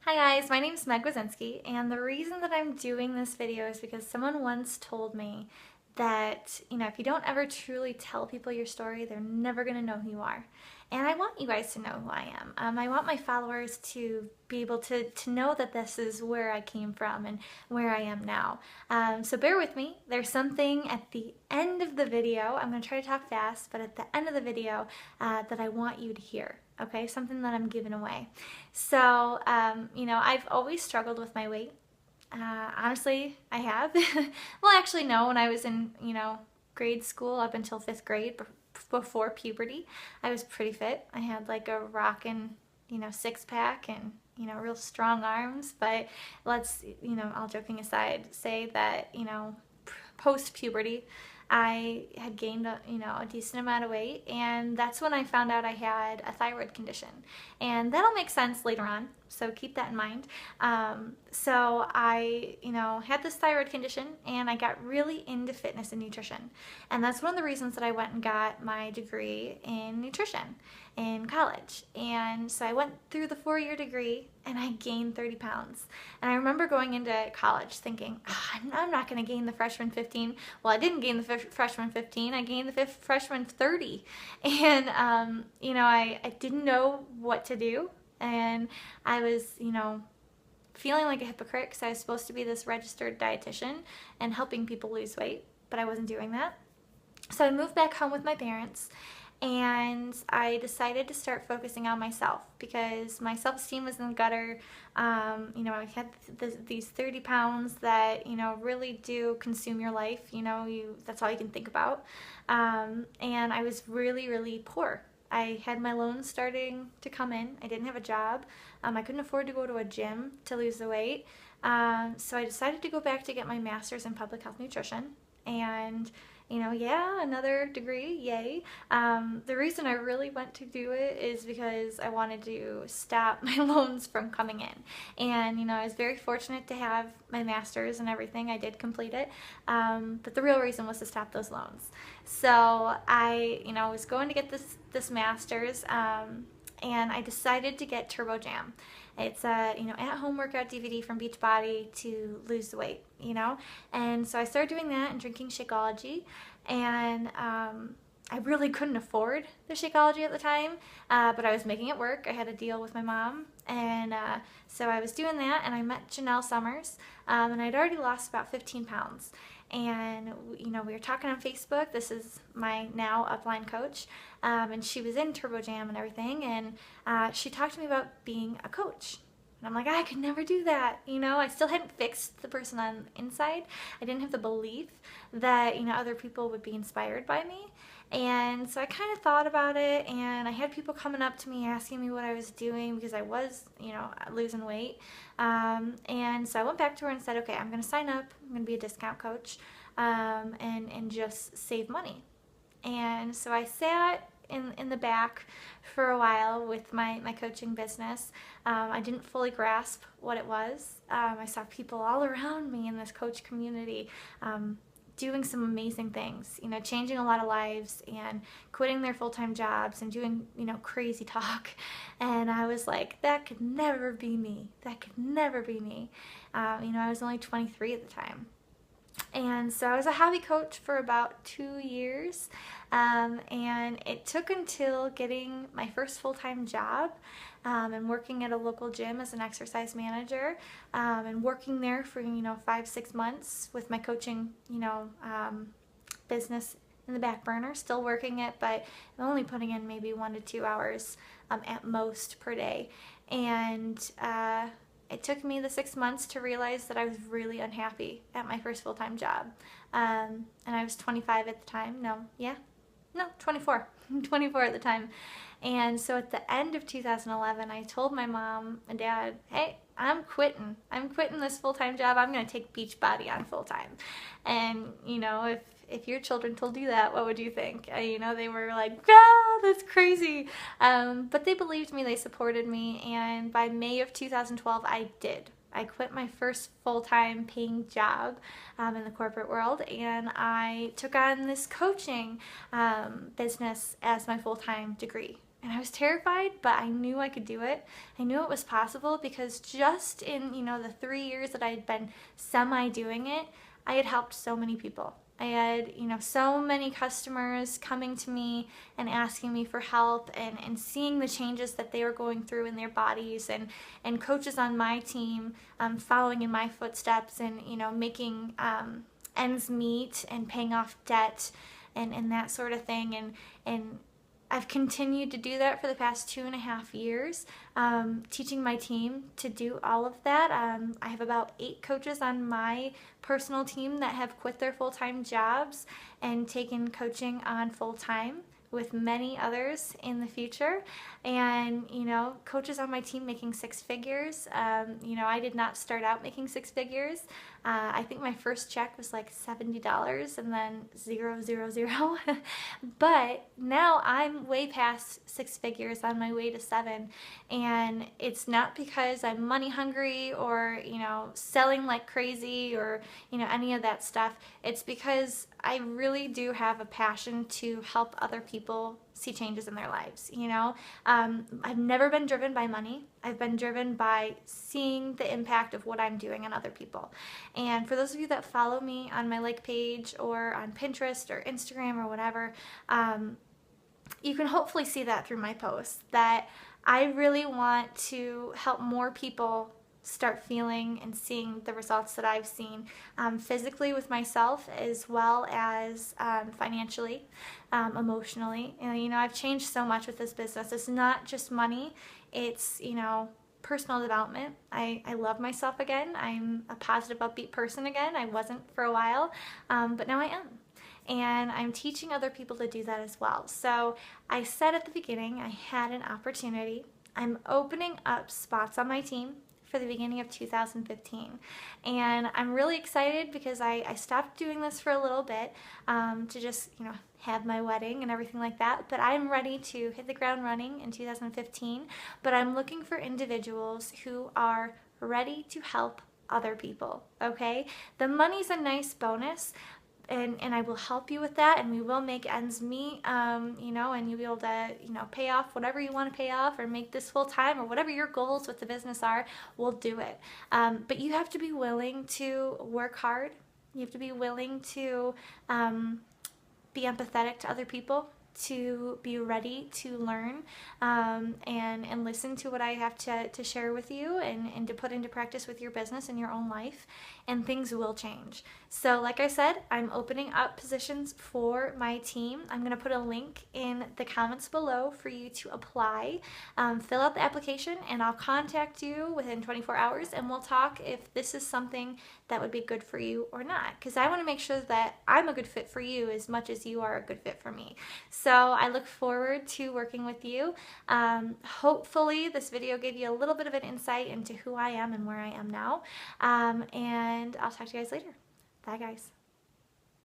Hi guys, my name is Meg and the reason that I'm doing this video is because someone once told me that, if you don't ever truly tell people your story, they're never going to know who you are. And I want you guys to know who I am. I want my followers to be able to know that this is where I came from and where I am now. So bear with me. There's something at the end of the video, I'm going to try to talk fast, but at the end of the video that I want you to hear. Okay, something that I'm giving away. So, I've always struggled with my weight. Honestly, I have. Well, actually, no. When I was in, grade school up until 5th grade, before puberty, I was pretty fit. I had like a rockin', six pack and, real strong arms. But let's, all joking aside, say that, post puberty, I had gained a decent amount of weight, and that's when I found out I had a thyroid condition. And that'll make sense later on, so keep that in mind. So I, had this thyroid condition, and I got really into fitness and nutrition. And that's one of the reasons that I went and got my degree in nutrition in college. And so I went through the 4-year degree, and I gained 30 pounds. And I remember going into college thinking, I'm not going to gain the freshman 15. Well, I didn't gain the freshman 15. I gained the freshman 30. And, I didn't know what to do. And I was, feeling like a hypocrite because I was supposed to be this registered dietitian and helping people lose weight, but I wasn't doing that. So I moved back home with my parents, and I decided to start focusing on myself because my self-esteem was in the gutter. I had these 30 pounds that, really do consume your life. That's all you can think about. And I was really, really poor. I had my loans starting to come in. I didn't have a job. I couldn't afford to go to a gym to lose the weight. So I decided to go back to get my master's in public health nutrition. And another degree, yay. The reason I really went to do it is because I wanted to stop my loans from coming in. And, I was very fortunate to have my master's and everything. I did complete it. But the real reason was to stop those loans. So I, was going to get this master's, and I decided to get Turbo Jam. It's a, at-home workout DVD from Beachbody to lose the weight, And so I started doing that and drinking Shakeology, and I really couldn't afford the Shakeology at the time, but I was making it work. I had a deal with my mom, and so I was doing that, and I met Janelle Summers, and I'd already lost about 15 pounds. And, we were talking on Facebook. This is my now upline coach, and she was in Turbo Jam and everything, and she talked to me about being a coach. And I'm like, I could never do that. I still hadn't fixed the person on the inside. I didn't have the belief that, other people would be inspired by me. And so I kind of thought about it, and I had people coming up to me asking me what I was doing because I was, losing weight. And so I went back to her and said, okay, I'm going to sign up. I'm going to be a discount coach, and just save money. And so I sat in the back for a while with my coaching business. I didn't fully grasp what it was. I saw people all around me in this coach community doing some amazing things, changing a lot of lives and quitting their full-time jobs and doing, crazy talk. And I was like, that could never be me. That could never be me. I was only 23 at the time. And so I was a hobby coach for about 2 years, and it took until getting my first full-time job and working at a local gym as an exercise manager, and working there for 5-6 months with my coaching business in the back burner, still working it, but I'm only putting in maybe 1 to 2 hours at most per day. And it took me the 6 months to realize that I was really unhappy at my first full-time job. And I was 25 at the time. 24. 24 at the time. And so at the end of 2011, I told my mom and dad, hey, I'm quitting. I'm quitting this full-time job. I'm going to take Beachbody on full-time. And, if your children told you that, what would you think? They were like, oh, that's crazy. But they believed me. They supported me. And by May of 2012, I did. I quit my first full-time paying job in the corporate world, and I took on this coaching business as my full-time degree. And I was terrified, but I knew I could do it. I knew it was possible because just in, the 3 years that I had been semi-doing it, I had helped so many people. I had, so many customers coming to me and asking me for help and seeing the changes that they were going through in their bodies, and coaches on my team following in my footsteps and, making ends meet and paying off debt and that sort of thing. And I've continued to do that for the past 2.5 years, teaching my team to do all of that. I have about 8 coaches on my personal team that have quit their full-time jobs and taken coaching on full-time, with many others in the future. And, coaches on my team making 6 figures. I did not start out making 6 figures. I think my first check was like $70 and then 0, 0, 0. But now I'm way past 6 figures, on my way to 7. And it's not because I'm money hungry or, selling like crazy or, any of that stuff. It's because I really do have a passion to help other people see changes in their lives. I've never been driven by money. I've been driven by seeing the impact of what I'm doing on other people. And for those of you that follow me on my like page or on Pinterest or Instagram or whatever, you can hopefully see that through my posts, that I really want to help more people start feeling and seeing the results that I've seen, physically with myself, as well as financially, emotionally. And, I've changed so much with this business. It's not just money. It's, personal development. I love myself again. I'm a positive, upbeat person again. I wasn't for a while, but now I am. And I'm teaching other people to do that as well. So I said at the beginning, I had an opportunity. I'm opening up spots on my team for the beginning of 2015. And I'm really excited because I stopped doing this for a little bit, to just, have my wedding and everything like that. But I'm ready to hit the ground running in 2015. But I'm looking for individuals who are ready to help other people, okay? The money's a nice bonus, and I will help you with that, and we will make ends meet, and you'll be able to, pay off whatever you want to pay off, or make this full time, or whatever your goals with the business are, we'll do it. But you have to be willing to work hard. You have to be willing to be empathetic to other people, to be ready to learn, and listen to what I have to share with you, and to put into practice with your business and your own life, and things will change. So like I said, I'm opening up positions for my team. I'm going to put a link in the comments below for you to apply. Fill out the application, and I'll contact you within 24 hours, and we'll talk if this is something that would be good for you or not, because I want to make sure that I'm a good fit for you as much as you are a good fit for me. So I look forward to working with you. Hopefully this video gave you a little bit of an insight into who I am and where I am now. And I'll talk to you guys later. Bye, guys.